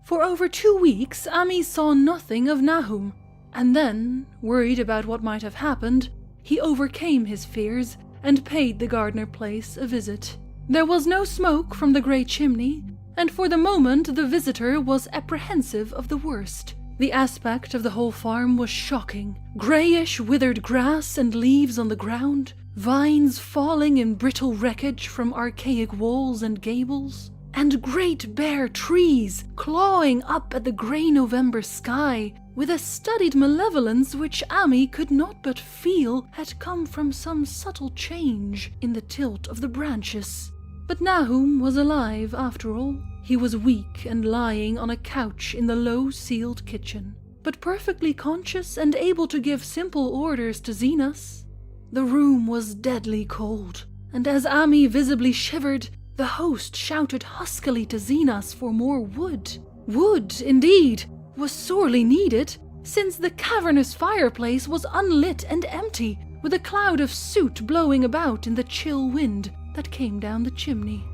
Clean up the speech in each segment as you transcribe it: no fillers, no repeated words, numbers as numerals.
For over 2 weeks, Ami saw nothing of Nahum, and then, worried about what might have happened, he overcame his fears and paid the Gardner place a visit. There was no smoke from the great chimney, and for the moment the visitor was apprehensive of the worst. The aspect of the whole farm was shocking. Greyish, withered grass and leaves on the ground, vines falling in brittle wreckage from archaic walls and gables, and great bare trees clawing up at the grey November sky with a studied malevolence which Ami could not but feel had come from some subtle change in the tilt of the branches. But Nahum was alive after all. He was weak and lying on a couch in the low-ceiled kitchen, but perfectly conscious and able to give simple orders to Zenas. The room was deadly cold, and as Ami visibly shivered, the host shouted huskily to Zenas for more wood. Wood, indeed, was sorely needed, since the cavernous fireplace was unlit and empty, with a cloud of soot blowing about in the chill wind that came down the chimney.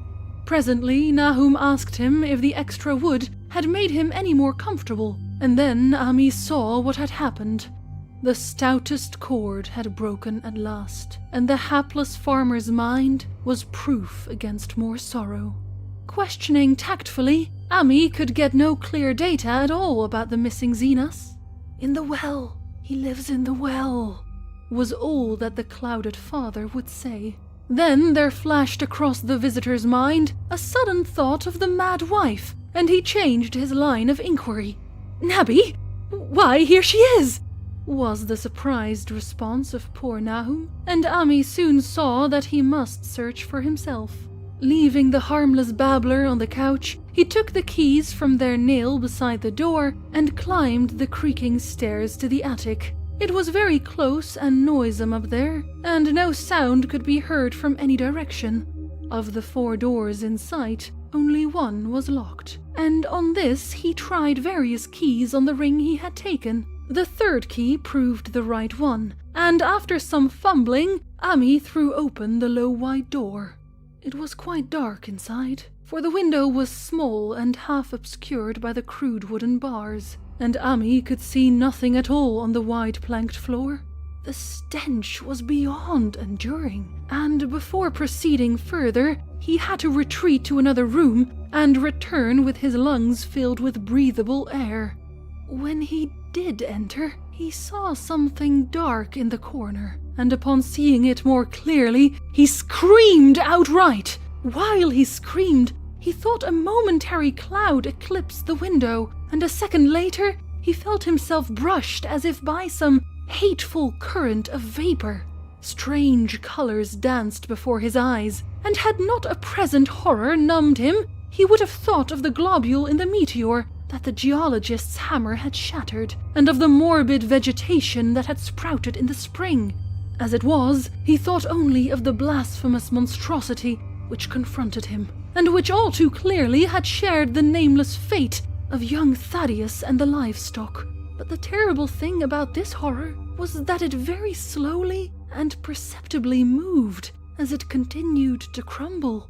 Presently, Nahum asked him if the extra wood had made him any more comfortable, and then Ami saw what had happened. The stoutest cord had broken at last, and the hapless farmer's mind was proof against more sorrow. Questioning tactfully, Ami could get no clear data at all about the missing Zenas. "In the well, he lives in the well," was all that the clouded father would say. Then there flashed across the visitor's mind a sudden thought of the mad wife, and he changed his line of inquiry. "Nabby? Why, here she is!" was the surprised response of poor Nahum, and Ami soon saw that he must search for himself. Leaving the harmless babbler on the couch, he took the keys from their nail beside the door and climbed the creaking stairs to the attic. It was very close and noisome up there, and no sound could be heard from any direction. Of the 4 doors in sight, only one was locked, and on this he tried various keys on the ring he had taken. The 3rd key proved the right one, and after some fumbling, Ami threw open the low white door. It was quite dark inside, for the window was small and half obscured by the crude wooden bars, and Ami could see nothing at all on the wide planked floor. The stench was beyond enduring, and before proceeding further, he had to retreat to another room and return with his lungs filled with breathable air. When he did enter, he saw something dark in the corner, and upon seeing it more clearly, he screamed outright. While he screamed, he thought a momentary cloud eclipsed the window, and a second later he felt himself brushed as if by some hateful current of vapor. Strange colors danced before his eyes, and had not a present horror numbed him, he would have thought of the globule in the meteor that the geologist's hammer had shattered, and of the morbid vegetation that had sprouted in the spring. As it was, he thought only of the blasphemous monstrosity which confronted him, and which all too clearly had shared the nameless fate of young Thaddeus and the livestock. But the terrible thing about this horror was that it very slowly and perceptibly moved as it continued to crumble.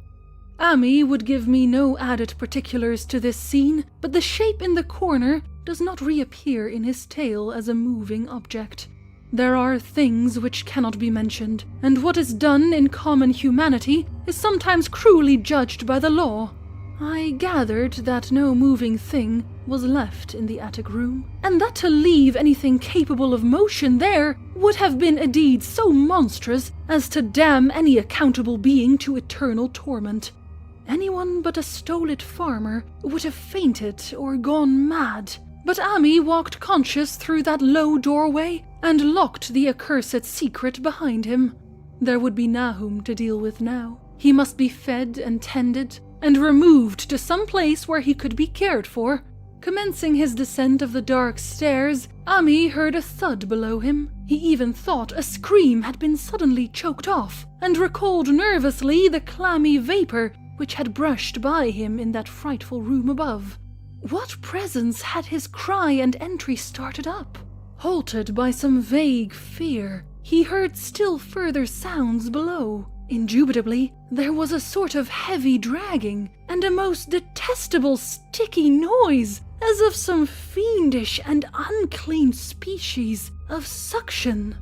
Ami would give me no added particulars to this scene, but the shape in the corner does not reappear in his tale as a moving object. There are things which cannot be mentioned, and what is done in common humanity is sometimes cruelly judged by the law. I gathered that no moving thing was left in the attic room, and that to leave anything capable of motion there would have been a deed so monstrous as to damn any accountable being to eternal torment. Anyone but a stolid farmer would have fainted or gone mad. But Ami walked conscious through that low doorway and locked the accursed secret behind him. There would be Nahum to deal with now. He must be fed and tended, and removed to some place where he could be cared for. Commencing his descent of the dark stairs, Ami heard a thud below him. He even thought a scream had been suddenly choked off, and recalled nervously the clammy vapor which had brushed by him in that frightful room above. What presence had his cry and entry started up? Halted by some vague fear, he heard still further sounds below. Indubitably, there was a sort of heavy dragging, and a most detestable sticky noise, as of some fiendish and unclean species of suction.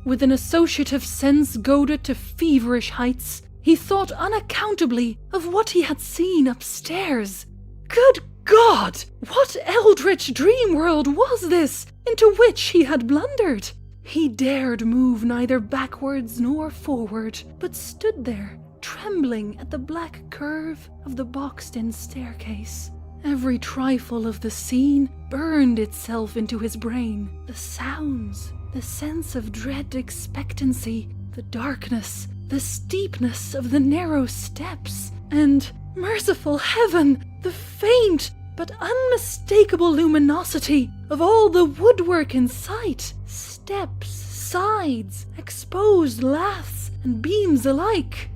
With an associative sense goaded to feverish heights, he thought unaccountably of what he had seen upstairs. Good God! What eldritch dream world was this into which he had blundered? He dared move neither backwards nor forward, but stood there, trembling at the black curve of the boxed-in staircase. Every trifle of the scene burned itself into his brain. The sounds, the sense of dread expectancy, the darkness, the steepness of the narrow steps, and, merciful heaven, the faint but unmistakable luminosity of all the woodwork in sight. Steps, sides, exposed laths, and beams alike.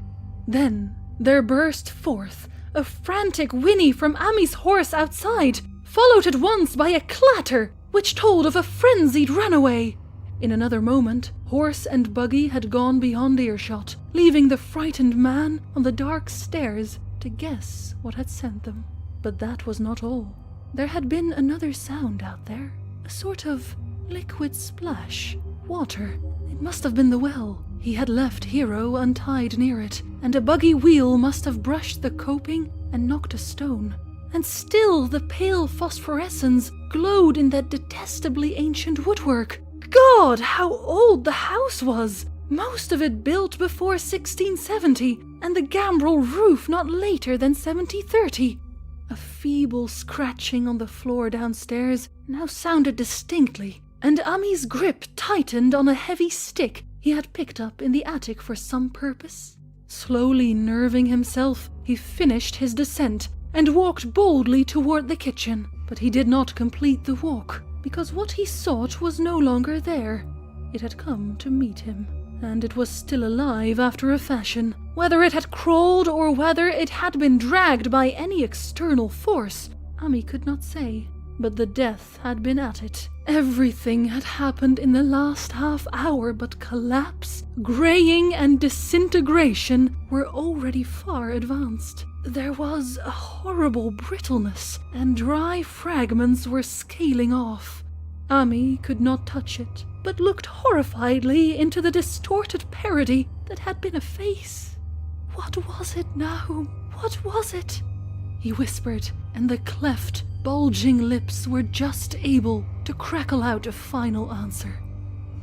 Then there burst forth a frantic whinny from Ami's horse outside, followed at once by a clatter which told of a frenzied runaway. In another moment, horse and buggy had gone beyond earshot, leaving the frightened man on the dark stairs to guess what had sent them. But that was not all. There had been another sound out there, a sort of liquid splash. Water. It must have been the well. He had left Hero untied near it, and a buggy wheel must have brushed the coping and knocked a stone. And still the pale phosphorescence glowed in that detestably ancient woodwork. God, how old the house was! Most of it built before 1670, and the gambrel roof not later than 1730. A feeble scratching on the floor downstairs now sounded distinctly, and Ami's grip tightened on a heavy stick he had picked up in the attic for some purpose. Slowly nerving himself, he finished his descent and walked boldly toward the kitchen. But he did not complete the walk, because what he sought was no longer there. It had come to meet him, and it was still alive after a fashion. Whether it had crawled or whether it had been dragged by any external force, Ami could not say. But the death had been at it. Everything had happened in the last half hour, but collapse, graying, and disintegration were already far advanced. There was a horrible brittleness, and dry fragments were scaling off. Ami could not touch it, but looked horrifiedly into the distorted parody that had been a face. What was it, Nahum? What was it? He whispered, and the cleft, bulging lips were just able to crackle out a final answer.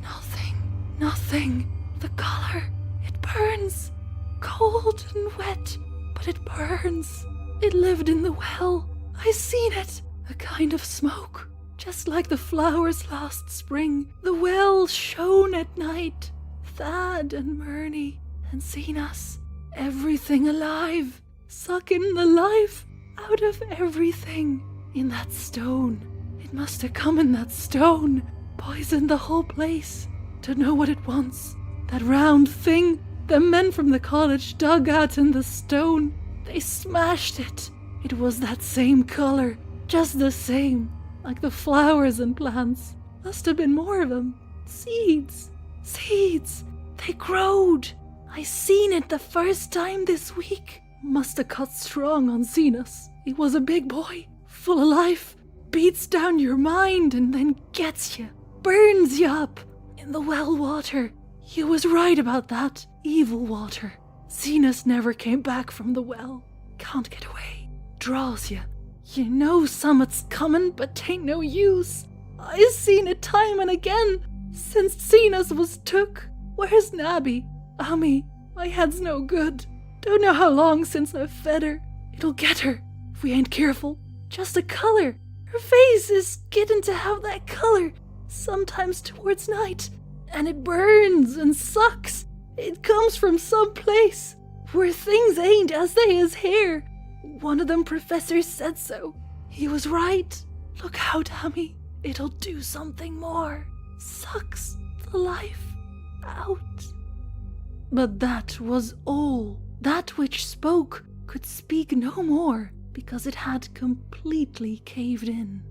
Nothing, nothing. The color, it burns. Cold and wet, but it burns. It lived in the well. I seen it. A kind of smoke, just like the flowers last spring. The well shone at night. Thad and Murney and seen us. Everything alive, sucking the life out of everything. In that stone. It must have come in that stone. Poisoned the whole place. Don't know what it wants. That round thing the men from the college dug out in the stone. They smashed it. It was that same color. Just the same. Like the flowers and plants. Must have been more of them. Seeds. Seeds. They growed. I seen it the first time this week. Must have cut strong on Zenas. He was a big boy. Full of life, beats down your mind and then gets you, burns you up in the well water. You was right about that, evil water. Zenas never came back from the well. Can't get away, draws you. You know summat's coming, but tain't no use. I seen it time and again, since Zenas was took. Where's Nabby? Ami, my head's no good. Don't know how long since I've fed her. It'll get her, if we ain't careful. Just a color. Her face is getting to have that color, sometimes towards night. And it burns and sucks. It comes from some place where things ain't as they is here. One of them professors said so. He was right. Look out, Ami. It'll do something more. Sucks the life out. But that was all. That which spoke could speak no more, because it had completely caved in.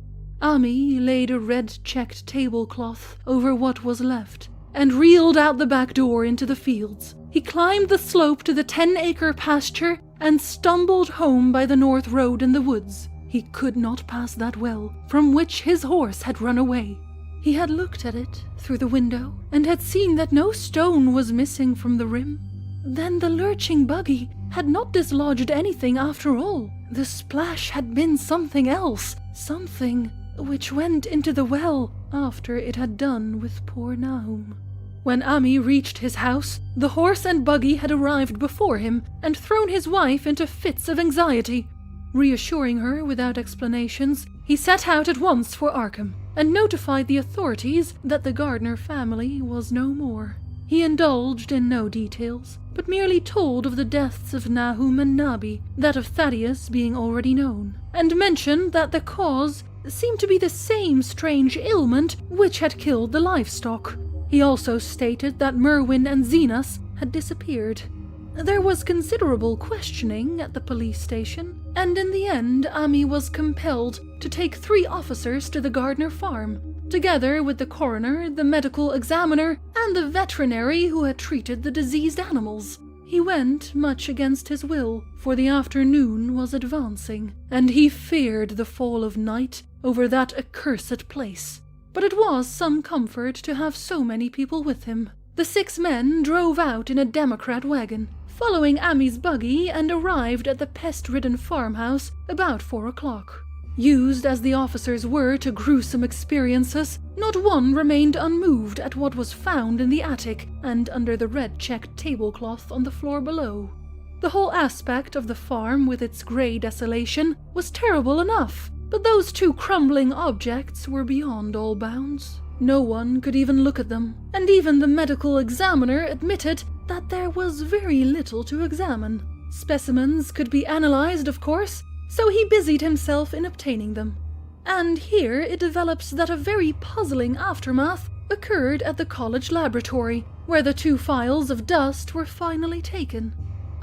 Ami laid a red-checked tablecloth over what was left, and reeled out the back door into the fields. He climbed the slope to the 10-acre pasture and stumbled home by the north road in the woods. He could not pass that well from which his horse had run away. He had looked at it through the window and had seen that no stone was missing from the rim. Then the lurching buggy had not dislodged anything after all. The splash had been something else, something which went into the well after it had done with poor Nahum. When Ami reached his house, the horse and buggy had arrived before him and thrown his wife into fits of anxiety. Reassuring her without explanations, he set out at once for Arkham and notified the authorities that the Gardner family was no more. He indulged in no details, but merely told of the deaths of Nahum and Nabi, that of Thaddeus being already known, and mentioned that the cause seemed to be the same strange ailment which had killed the livestock. He also stated that Merwin and Zenas had disappeared. There was considerable questioning at the police station, and in the end Ami was compelled to take 3 officers to the Gardner farm, together with the coroner, the medical examiner, and the veterinary who had treated the diseased animals. He went much against his will, for the afternoon was advancing, and he feared the fall of night over that accursed place. But it was some comfort to have so many people with him. The 6 men drove out in a Democrat wagon, following Ami's buggy, and arrived at the pest-ridden farmhouse about 4 o'clock. Used as the officers were to gruesome experiences, not one remained unmoved at what was found in the attic and under the red-checked tablecloth on the floor below. The whole aspect of the farm, with its grey desolation, was terrible enough, but those 2 crumbling objects were beyond all bounds. No one could even look at them, and even the medical examiner admitted that there was very little to examine. Specimens could be analyzed, of course, so he busied himself in obtaining them. And here it develops that a very puzzling aftermath occurred at the college laboratory, where the 2 phials of dust were finally taken.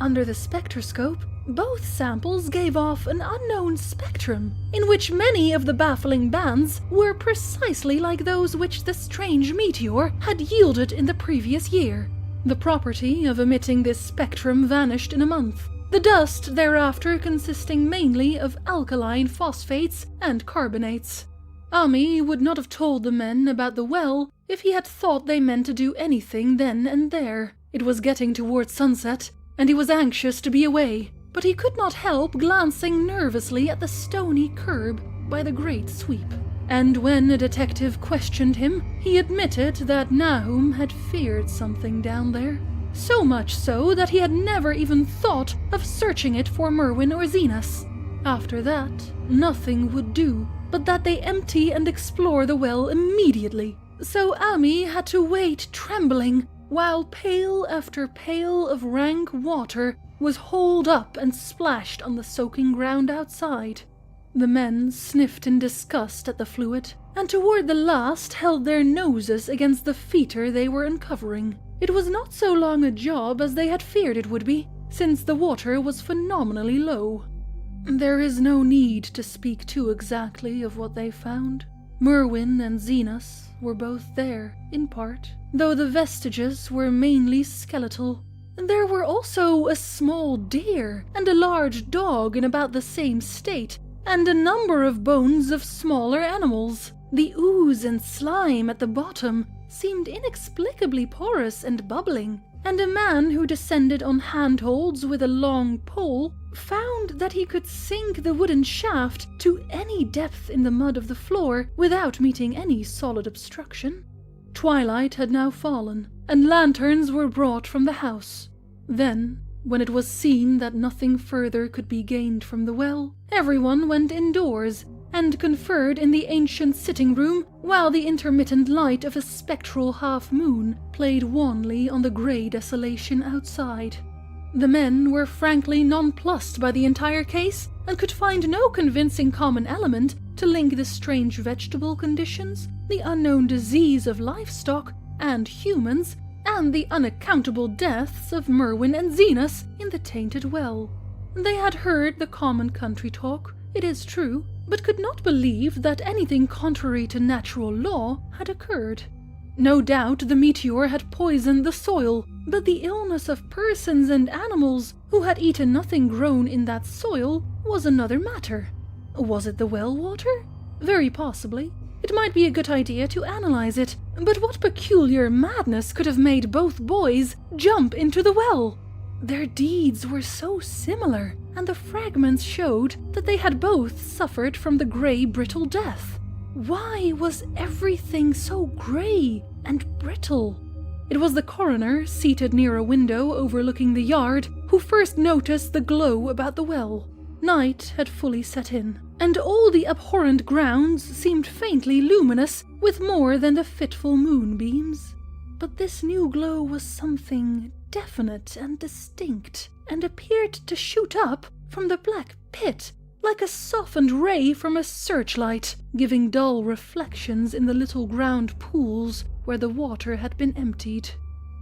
Under the spectroscope, both samples gave off an unknown spectrum, in which many of the baffling bands were precisely like those which the strange meteor had yielded in the previous year. The property of emitting this spectrum vanished in a month, the dust thereafter consisting mainly of alkaline phosphates and carbonates. Ami would not have told the men about the well if he had thought they meant to do anything then and there. It was getting towards sunset, and he was anxious to be away, but he could not help glancing nervously at the stony curb by the great sweep. And when a detective questioned him, he admitted that Nahum had feared something down there. So much so that he had never even thought of searching it for Merwin or Zenas. After that, nothing would do but that they empty and explore the well immediately. So Ami had to wait trembling, while pail after pail of rank water was hauled up and splashed on the soaking ground outside. The men sniffed in disgust at the fluid, and toward the last held their noses against the fetor they were uncovering. It was not so long a job as they had feared it would be, since the water was phenomenally low. There is no need to speak too exactly of what they found. Merwin and Zenas were both there, in part, though the vestiges were mainly skeletal. There were also a small deer and a large dog in about the same state, and a number of bones of smaller animals. The ooze and slime at the bottom seemed inexplicably porous and bubbling, and a man who descended on handholds with a long pole found that he could sink the wooden shaft to any depth in the mud of the floor without meeting any solid obstruction. Twilight had now fallen, and lanterns were brought from the house. Then, when it was seen that nothing further could be gained from the well, everyone went indoors and conferred in the ancient sitting room while the intermittent light of a spectral half-moon played wanly on the grey desolation outside. The men were frankly nonplussed by the entire case and could find no convincing common element to link the strange vegetable conditions, the unknown disease of livestock and humans, and the unaccountable deaths of Merwin and Zenas in the tainted well. They had heard the common country talk, it is true, but could not believe that anything contrary to natural law had occurred. No doubt the meteor had poisoned the soil, but the illness of persons and animals who had eaten nothing grown in that soil was another matter. Was it the well water? Very possibly. It might be a good idea to analyze it, but what peculiar madness could have made both boys jump into the well? Their deeds were so similar, and the fragments showed that they had both suffered from the grey brittle death. Why was everything so grey and brittle? It was the coroner, seated near a window overlooking the yard, who first noticed the glow about the well. Night had fully set in, and all the abhorrent grounds seemed faintly luminous with more than the fitful moonbeams. But this new glow was something definite and distinct, and appeared to shoot up from the black pit like a softened ray from a searchlight, giving dull reflections in the little ground pools where the water had been emptied.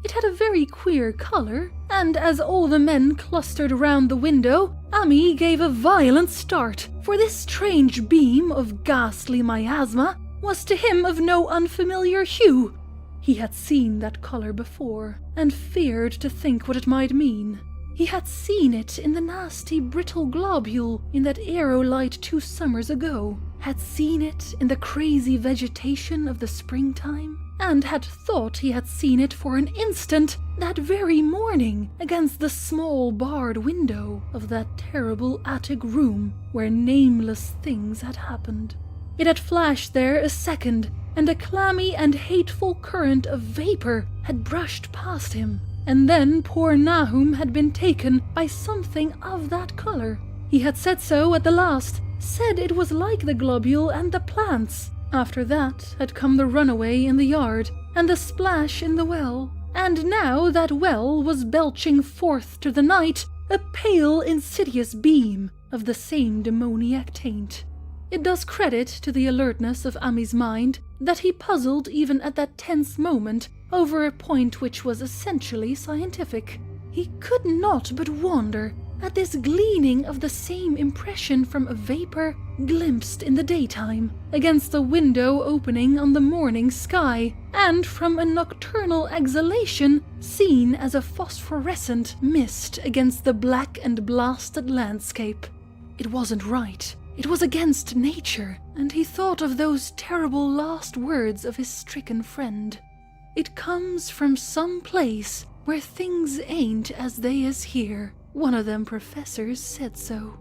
It had a very queer color, and as all the men clustered around the window, Ami gave a violent start, for this strange beam of ghastly miasma was to him of no unfamiliar hue. He had seen that color before, and feared to think what it might mean. He had seen it in the nasty brittle globule in that aerolite 2 summers ago, had seen it in the crazy vegetation of the springtime, and had thought he had seen it for an instant that very morning against the small barred window of that terrible attic room where nameless things had happened. It had flashed there a second, and a clammy and hateful current of vapor had brushed past him, and then poor Nahum had been taken by something of that color. He had said so at the last, said it was like the globule and the plants. After that had come the runaway in the yard, and the splash in the well, and now that well was belching forth to the night a pale, insidious beam of the same demoniac taint. It does credit to the alertness of Ami's mind that he puzzled even at that tense moment over a point which was essentially scientific. He could not but wonder at this gleaning of the same impression from a vapor glimpsed in the daytime against a window opening on the morning sky, and from a nocturnal exhalation seen as a phosphorescent mist against the black and blasted landscape. It wasn't right. It was against nature, and he thought of those terrible last words of his stricken friend. "It comes from some place where things ain't as they is here. One of them professors said so."